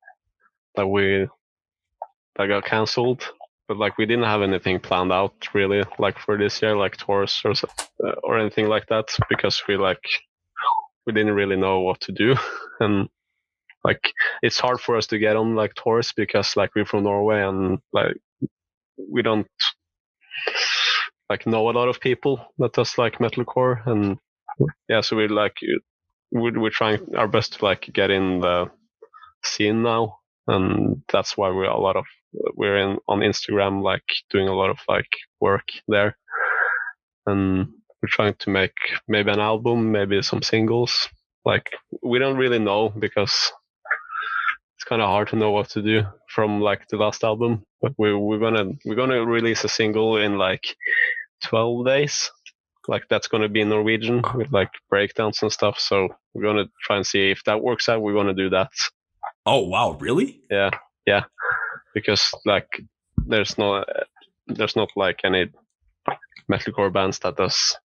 got cancelled. But we didn't have anything planned out really for this year, tours or anything like that, because we didn't really know what to do. And it's hard for us to get on tours, because we're from Norway and we don't know a lot of people that does metalcore. And so we're trying our best to get in the scene now, and that's why we're on Instagram doing a lot of work there, and we're trying to make maybe an album, maybe some singles. We don't really know, because it's kind of hard to know what to do from the last album. But we're gonna release a single in 12 days. That's gonna be in Norwegian with breakdowns and stuff. So we're gonna try and see if that works out. We're gonna do that. Oh wow, really? Yeah. Because there's not any metalcore bands that does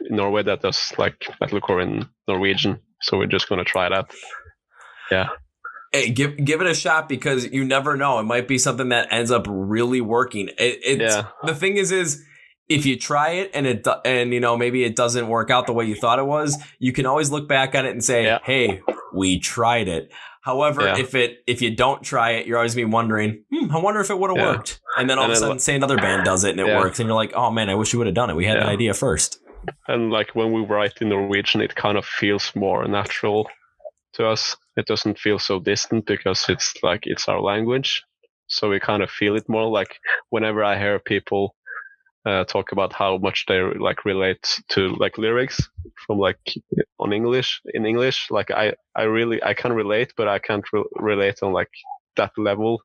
in Norway that does metalcore in Norwegian. So we're just gonna try that. Yeah. Hey, give it a shot, because you never know. It might be something that ends up really working. The thing is if you try it and you know, maybe it doesn't work out the way you thought it was, you can always look back on it and say, hey, we tried it. However, if you don't try it, you're always be wondering, I wonder if it would have worked. And then all of a sudden, say another band does it and it works, and you're like, oh man, I wish we would have done it. We had that idea first. And like when we write in Norwegian, it kind of feels more natural to us. It doesn't feel so distant because it's like it's our language. So we kind of feel it more. Like whenever I hear people talk about how much they like relate to like lyrics from like in English, like I can relate, but I can't relate on like that level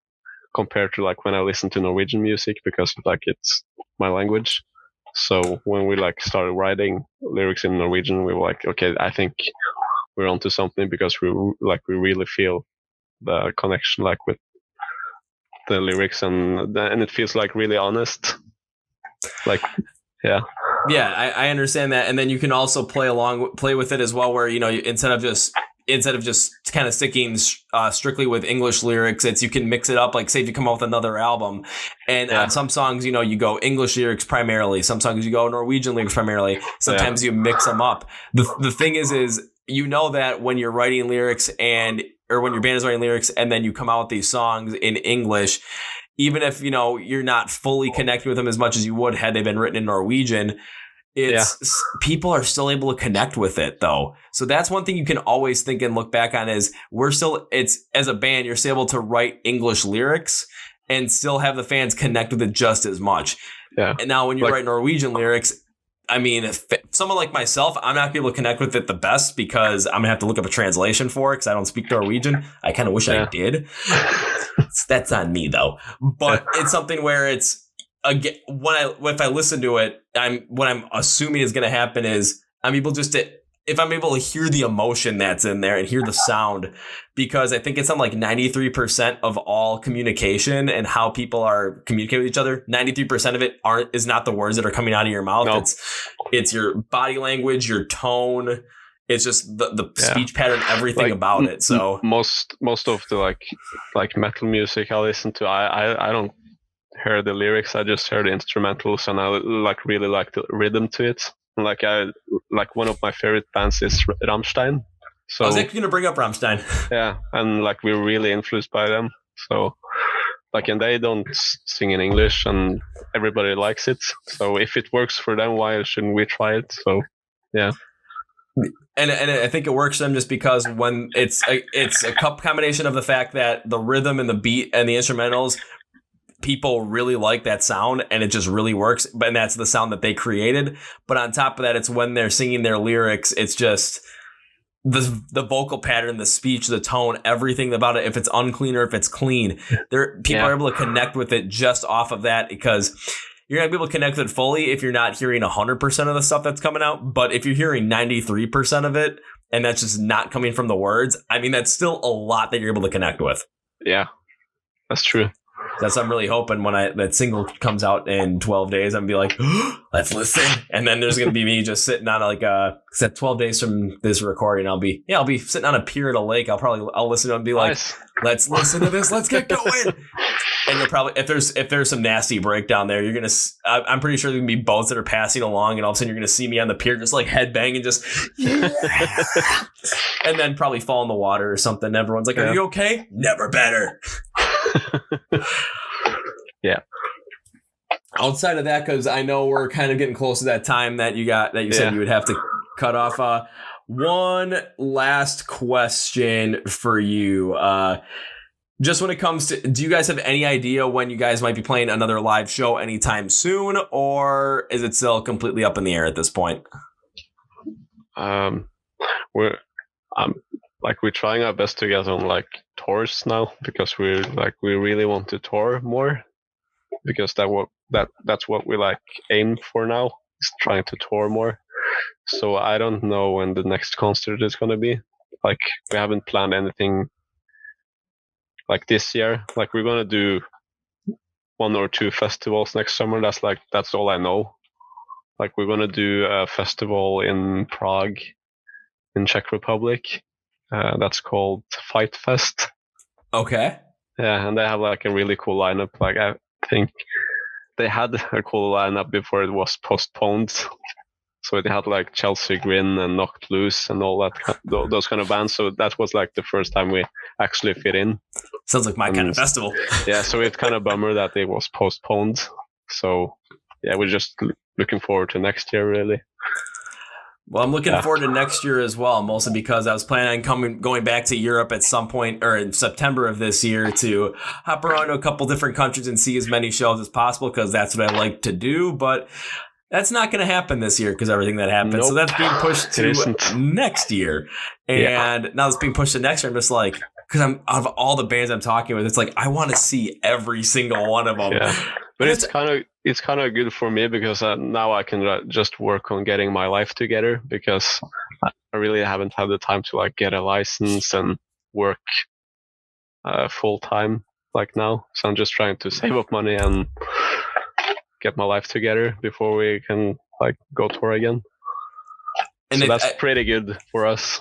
compared to like when I listen to Norwegian music, because like it's my language. So when we like started writing lyrics in Norwegian, we were like, okay, I think we're onto something, because we really feel the connection like with the lyrics, and it feels like really honest. Like, yeah, I understand that. And then you can also play with it as well, where, you know, instead of just kind of sticking strictly with English lyrics, you can mix it up. Like, say if you come up with another album, and on some songs, you know, you go English lyrics primarily. Some songs you go Norwegian lyrics primarily. Sometimes you mix them up. The thing is you know that when you're writing lyrics or when your band is writing lyrics, and then you come out with these songs in English, even if, you know, you're not fully connected with them as much as you would had they been written in Norwegian, people are still able to connect with it though. So that's one thing you can always think and look back on is as a band, you're still able to write English lyrics and still have the fans connect with it just as much. Yeah. And now when you write Norwegian lyrics, I mean, if someone like myself, I'm not going to be able to connect with it the best because I'm going to have to look up a translation for it because I don't speak Norwegian. I kind of wish I did. That's on me though. But it's something where it's, again, if I listen to it, what I'm assuming is going to happen is if I'm able to hear the emotion that's in there and hear the sound, because I think it's on like 93% of all communication and how people are communicating with each other. 93% of it is not the words that are coming out of your mouth. No. It's your body language, your tone. It's just the speech pattern, everything about it. So most of the like metal music I listen to, I don't hear the lyrics. I just hear the instrumentals, and I really like the rhythm to it. Like one of my favorite bands is Rammstein. So I was actually going to bring up Rammstein. Yeah, and like we're really influenced by them. So like, and they don't sing in English, and everybody likes it. So if it works for them, why shouldn't we try it? So yeah. And I think it works for them just because when it's a combination of the fact that the rhythm and the beat and the instrumentals, people really like that sound, and it just really works. And that's the sound that they created. But on top of that, it's when they're singing their lyrics, it's just the vocal pattern, the speech, the tone, everything about it. If it's unclean or if it's clean, people are able to connect with it just off of that, because you're not going to be able to connect with it fully if you're not hearing 100% of the stuff that's coming out. But if you're hearing 93% of it, and that's just not coming from the words, I mean, that's still a lot that you're able to connect with. Yeah, that's true. That's I'm really hoping when that single comes out in 12 days, I'm going to be like, let's listen. And then there's going to be me just sitting on like 12 days from this recording, I'll be sitting on a pier at a lake. I'll listen to it and be like, nice. Let's listen to this. Let's get going. And you're probably, if there's some nasty breakdown there, you're going to, I'm pretty sure there's going to be boats that are passing along, and all of a sudden you're going to see me on the pier just like headbang and just, and then probably fall in the water or something. Everyone's like, are you okay? Never better. Yeah. Outside of that, because I know we're kind of getting close to that time that you said you would have to cut off. One last question for you. Just when it comes to, do you guys have any idea when you guys might be playing another live show anytime soon, or is it still completely up in the air at this point? We're trying our best to get on like tours now, because we really want to tour more, because that's what we like aim for now, is trying to tour more. So I don't know when the next concert is going to be. Like, we haven't planned anything like this year. Like, we're going to do 1 or 2 festivals next summer. That's all I know. Like, we're going to do a festival in Prague in Czech Republic. That's called Fight Fest. Okay. Yeah, and they have like a really cool lineup. Like, I think they had a cool lineup before it was postponed. So it had like Chelsea Grin and Knocked Loose and all that, those kind of bands. So that was like the first time we actually fit in. Sounds like my kind of festival. Yeah, so it's kind of bummer that it was postponed. So yeah, we're just looking forward to next year, really. Well, I'm looking forward to next year as well, mostly because I was planning on going back to Europe at some point, or in September of this year, to hop around to a couple different countries and see as many shows as possible, because that's what I like to do. But that's not going to happen this year because everything that happened. Nope. So that's being pushed to next year. And now it's being pushed to next year. I'm just like, because I'm out of all the bands I'm talking with, it's like I want to see every single one of them. Yeah. But it's kind of good for me because now I can just work on getting my life together, because I really haven't had the time to like get a license and work full time like now. So I'm just trying to save up money and get my life together before we can like go tour again. And so that's pretty good for us.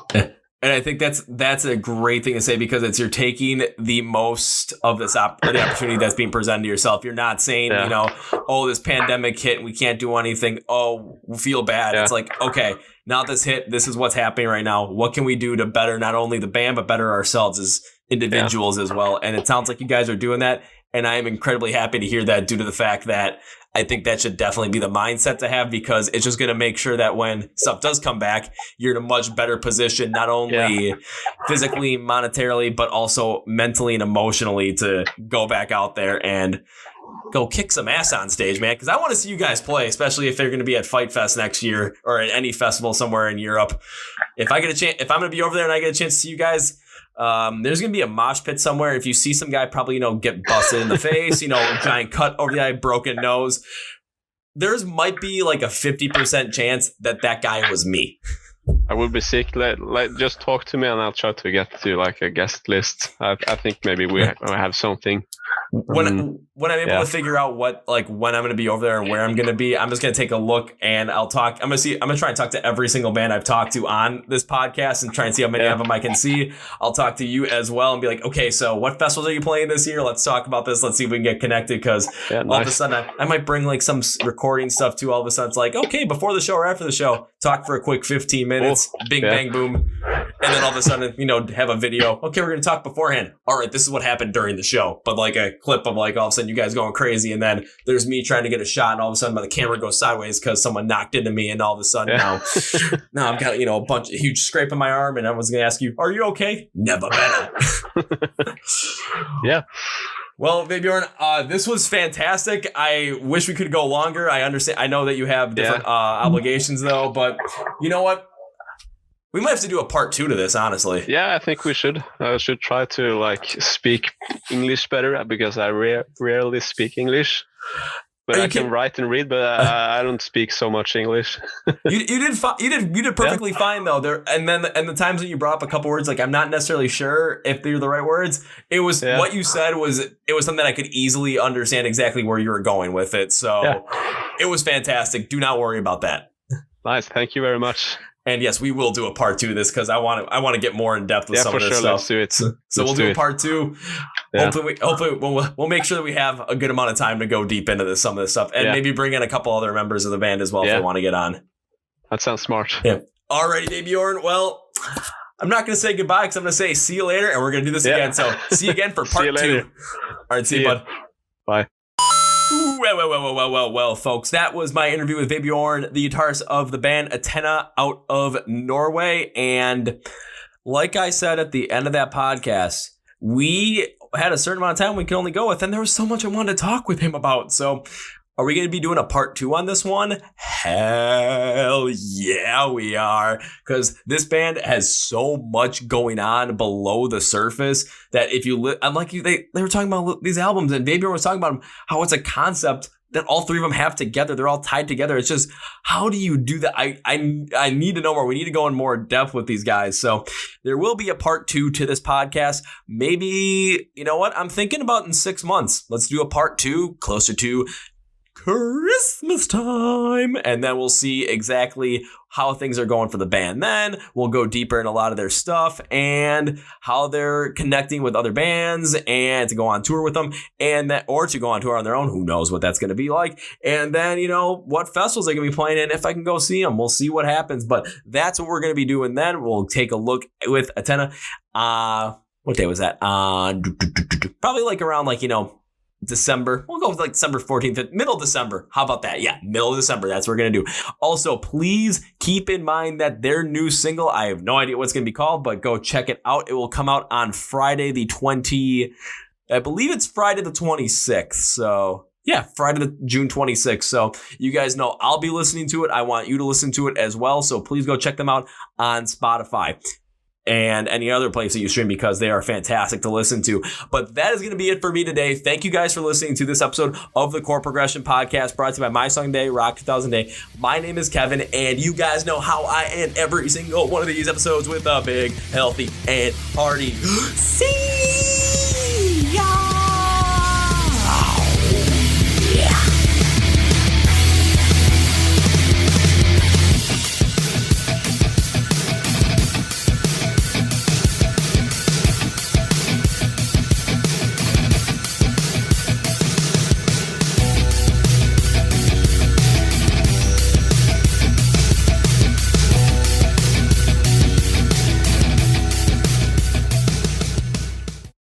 And I think that's a great thing to say, because you're taking the most of this the opportunity that's being presented to yourself. You're not saying, oh, this pandemic hit and we can't do anything. Oh, we feel bad. Yeah. It's like, okay, now this hit, this is what's happening right now. What can we do to better not only the band, but better ourselves as individuals as well? And it sounds like you guys are doing that. And I am incredibly happy to hear that, due to the fact that I think that should definitely be the mindset to have, because it's just going to make sure that when stuff does come back, you're in a much better position, not only physically, monetarily, but also mentally and emotionally, to go back out there and go kick some ass on stage, man. Because I want to see you guys play, especially if they're going to be at Fight Fest next year or at any festival somewhere in Europe. If I get a chance, if I'm going to be over there and I get a chance to see you guys, there's going to be a mosh pit somewhere. If you see some guy probably, get busted in the face, giant cut over the eye, broken nose, there's might be like a 50% chance that guy was me. I would be sick. Just talk to me and I'll try to get to like a guest list. I think maybe we have something. When I'm able to figure out when I'm going to be over there and where I'm going to be, I'm just going to take a look and I'll talk. I'm going to try and talk to every single band I've talked to on this podcast and try and see how many of them I can see. I'll talk to you as well and be like, okay, so what festivals are you playing this year? Let's talk about this. Let's see if we can get connected, because all of a sudden I might bring like some recording stuff too. All of a sudden it's like, okay, before the show or after the show, talk for a quick 15 minutes, bing, bang, boom. And then all of a sudden, have a video. Okay, we're going to talk beforehand. All right, this is what happened during the show. But like a clip of like all of a sudden you guys going crazy, and then there's me trying to get a shot, and all of a sudden the camera goes sideways because someone knocked into me, and all of a sudden now I've got a huge scrape on my arm, and everyone's going to ask you, are you okay? Never better. Yeah. Well, Vebjorn, this was fantastic. I wish we could go longer. I understand. I know that you have different obligations though, but you know what? We might have to do a part 2 to this, honestly. Yeah, I think we should. I should try to speak English better, because I rarely speak English. But I can write and read, but I don't speak so much English. You did perfectly fine though. And the times that you brought up a couple words, like I'm not necessarily sure if they're the right words. It was what you said was something that I could easily understand exactly where you were going with it. So it was fantastic. Do not worry about that. Nice. Thank you very much. And yes, we will do a part 2 of this, because I want to get more in depth with some of this stuff. Let's do it. So we'll do a part 2. Yeah. Hopefully we'll make sure that we have a good amount of time to go deep into some of this stuff, and maybe bring in a couple other members of the band as well if they want to get on. That sounds smart. Yeah. Alrighty, Vebjorn. Well, I'm not going to say goodbye, because I'm going to say see you later, and we're going to do this again. So see you again for part 2. All right, see you, bud. Bye. Well, folks, that was my interview with Vebjorn, the guitarist of the band Atena out of Norway. And like I said at the end of that podcast, we had a certain amount of time we could only go with, and there was so much I wanted to talk with him about. So are we going to be doing a part 2 on this one? Hell yeah, we are. Because this band has so much going on below the surface that if you I'm like you, they were talking about these albums, and Vebjorn was talking about them, how it's a concept that all 3 of them have together. They're all tied together. It's just, how do you do that? I need to know more. We need to go in more depth with these guys. So there will be a part 2 to this podcast. Maybe, you know what? I'm thinking about in 6 months. Let's do a part 2 closer to Christmas time. And then we'll see exactly how things are going for the band. Then we'll go deeper in a lot of their stuff and how they're connecting with other bands and to go on tour with them or to go on tour on their own. Who knows what that's going to be like. And then, what festivals they're going to be playing in. If I can go see them, we'll see what happens. But that's what we're going to be doing then. We'll take a look with Atena. What day was that? Probably like around December. We'll go with December 14th, middle of December. How about that? Yeah, middle of December. That's what we're going to do. Also, please keep in mind that their new single, I have no idea what it's going to be called, but go check it out. It will come out on Friday I believe it's Friday the 26th. So yeah, Friday the June 26th. So you guys know I'll be listening to it. I want you to listen to it as well. So please go check them out on Spotify and any other place that you stream because they are fantastic to listen to. But that is going to be it for me today. Thank you guys for listening to this episode of the Chord Progression Podcast brought to you by My Song Day, Rock 2000 Day. My name is Kevin, and you guys know how I end every single one of these episodes with a big, healthy, and hearty see